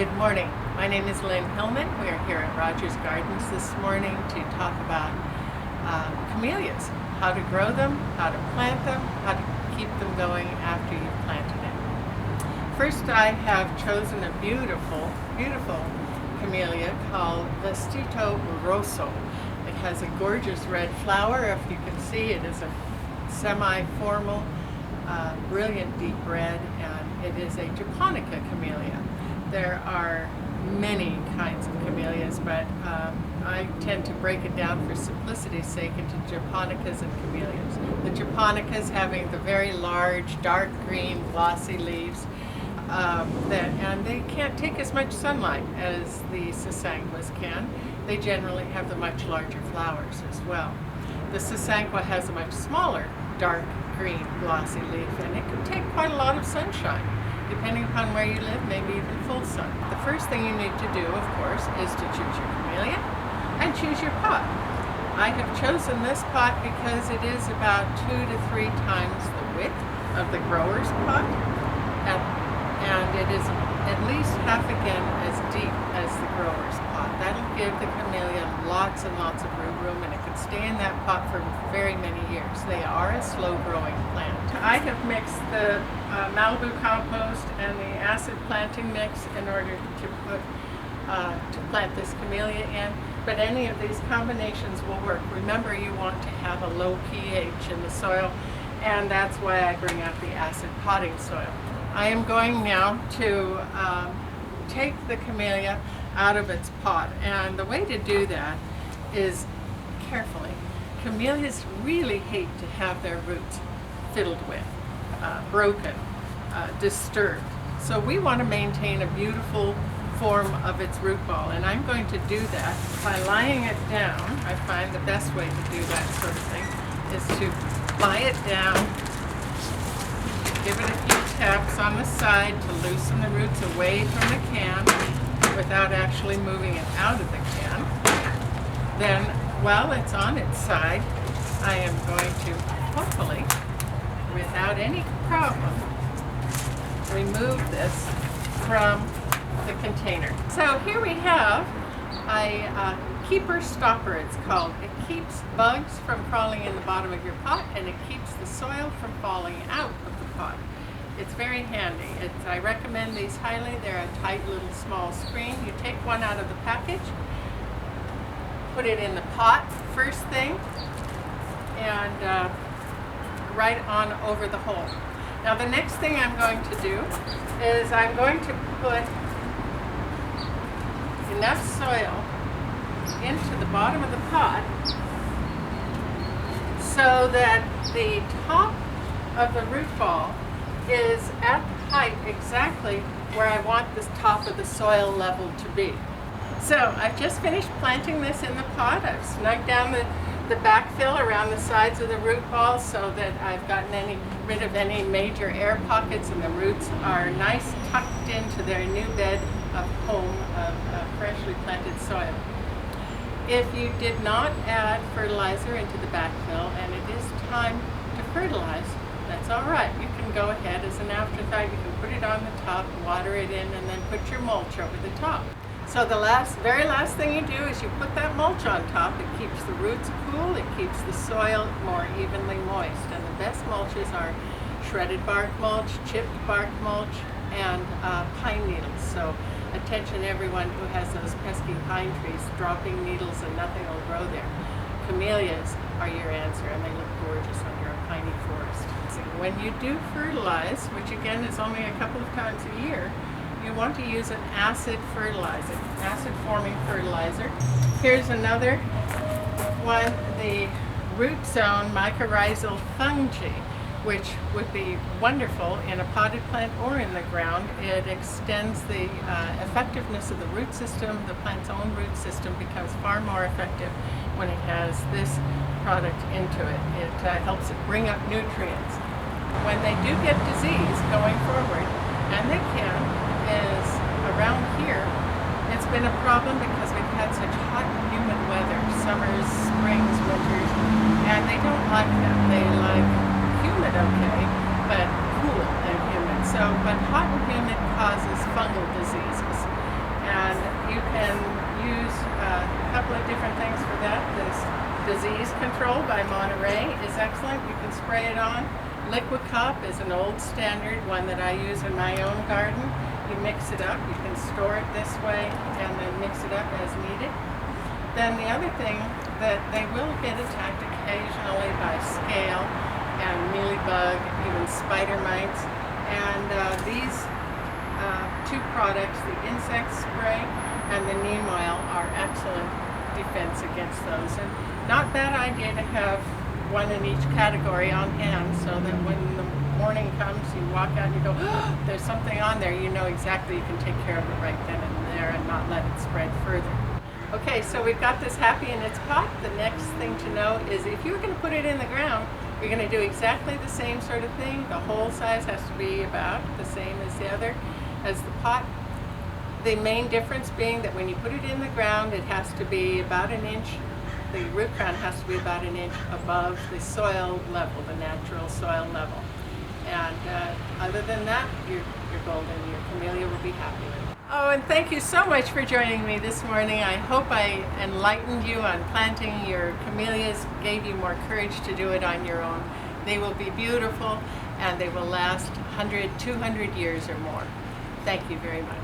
Good morning. My name is Lynn Hillman. We are here at Rogers Gardens this morning to talk about camellias, how to grow them, how to plant them, how to keep them going after you've planted it. First, I have chosen a beautiful, beautiful camellia called Vestito Rosso. It has a gorgeous red flower. If you can see, it is a semi-formal, brilliant deep red, and it is a japonica camellia. There are many kinds of camellias, but I tend to break it down for simplicity's sake into japonicas and camellias. The japonicas having the very large, dark green, glossy leaves, and they can't take as much sunlight as the sasanquas can. They generally have the much larger flowers as well. The sasanqua has a much smaller, dark green, glossy leaf, and it can take quite a lot of sunshine, depending upon where you live, maybe even full sun. The first thing you need to do, of course, is to choose your camellia and choose your pot. I have chosen this pot because it is about 2 to 3 times the width of the grower's pot, and it is at least half again as deep as the grower's pot. That'll give the camellia lots and lots of room, and it can stay in that pot for very many years. They are a slow-growing plant. I have mixed the Malibu compost and the acid planting mix in order to plant this camellia in, but any of these combinations will work. Remember, you want to have a low pH in the soil, and that's why I bring out the acid potting soil. I am going now to take the camellia out of its pot, and the way to do that is carefully. Camellias really hate to have their roots fiddled with, broken, disturbed. So we want to maintain a beautiful form of its root ball, and I'm going to do that by lying it down. I find the best way to do that sort of thing is to lie it down, give it a few taps on the side to loosen the roots away from the can without actually moving it out of the can. Then, while it's on its side, I am going to, hopefully, without any problem, remove this from the container. So here we have a keeper stopper, it's called. It keeps bugs from crawling in the bottom of your pot, and it keeps the soil from falling out of the pot. It's very handy. I recommend these highly. They're a tight little small screen. You take one out of the package, put it in the pot first thing, and right on over the hole. Now the next thing I'm going to do is I'm going to put enough soil into the bottom of the pot so that the top of the root ball is at the height exactly where I want the top of the soil level to be. So I've just finished planting this in the pot. I've snugged down the backfill around the sides of the root ball so that I've gotten rid of any major air pockets, and the roots are nice tucked into their new bed of home of freshly planted soil. If you did not add fertilizer into the backfill and it is time to fertilize, that's all right. You can go ahead as an afterthought. You can put it on the top, water it in, and then put your mulch over the top. So the very last thing you do is you put that mulch on top. It keeps the roots cool, it keeps the soil more evenly moist. And the best mulches are shredded bark mulch, chipped bark mulch, and pine needles. So attention everyone who has those pesky pine trees dropping needles and nothing will grow there. Camellias are your answer, and they look gorgeous under a piney forest. So when you do fertilize, which again is only a couple of times a year, you want to use an acid fertilizer, acid-forming fertilizer. Here's another one, the root zone mycorrhizal fungi, which would be wonderful in a potted plant or in the ground. It extends the effectiveness of the root system. The plant's own root system becomes far more effective when it has this product into it. It helps it bring up nutrients. When they do get disease going forward, and they can, is around here, it's been a problem because we've had such hot and humid weather, summers, springs, winters, and they don't like that. They like humid okay, but cool and humid. But hot and humid causes fungal diseases. can spray it on. Liquid cup is an old standard, one that I use in my own garden. You mix it up, you can store it this way and then mix it up as needed. Then the other thing, that they will get attacked occasionally by scale and mealybug, even spider mites. And these two products, the insect spray and the neem oil, are excellent defense against those. And not bad idea to have one in each category on hand, so that when the morning comes, you walk out and you go, oh, there's something on there, you know exactly you can take care of it right then and there and not let it spread further. Okay, so we've got this happy in its pot. The next thing to know is if you're going to put it in the ground, you're going to do exactly the same sort of thing. The hole size has to be about the same as the other, as the pot. The main difference being that when you put it in the ground, it has to be about an inch, the root crown has to be about an inch above the soil level, the natural soil level. And other than that, you're golden. Your camellia will be happy with it. Oh, and thank you so much for joining me this morning. I hope I enlightened you on planting your camellias, gave you more courage to do it on your own. They will be beautiful and they will last 100, 200 years or more. Thank you very much.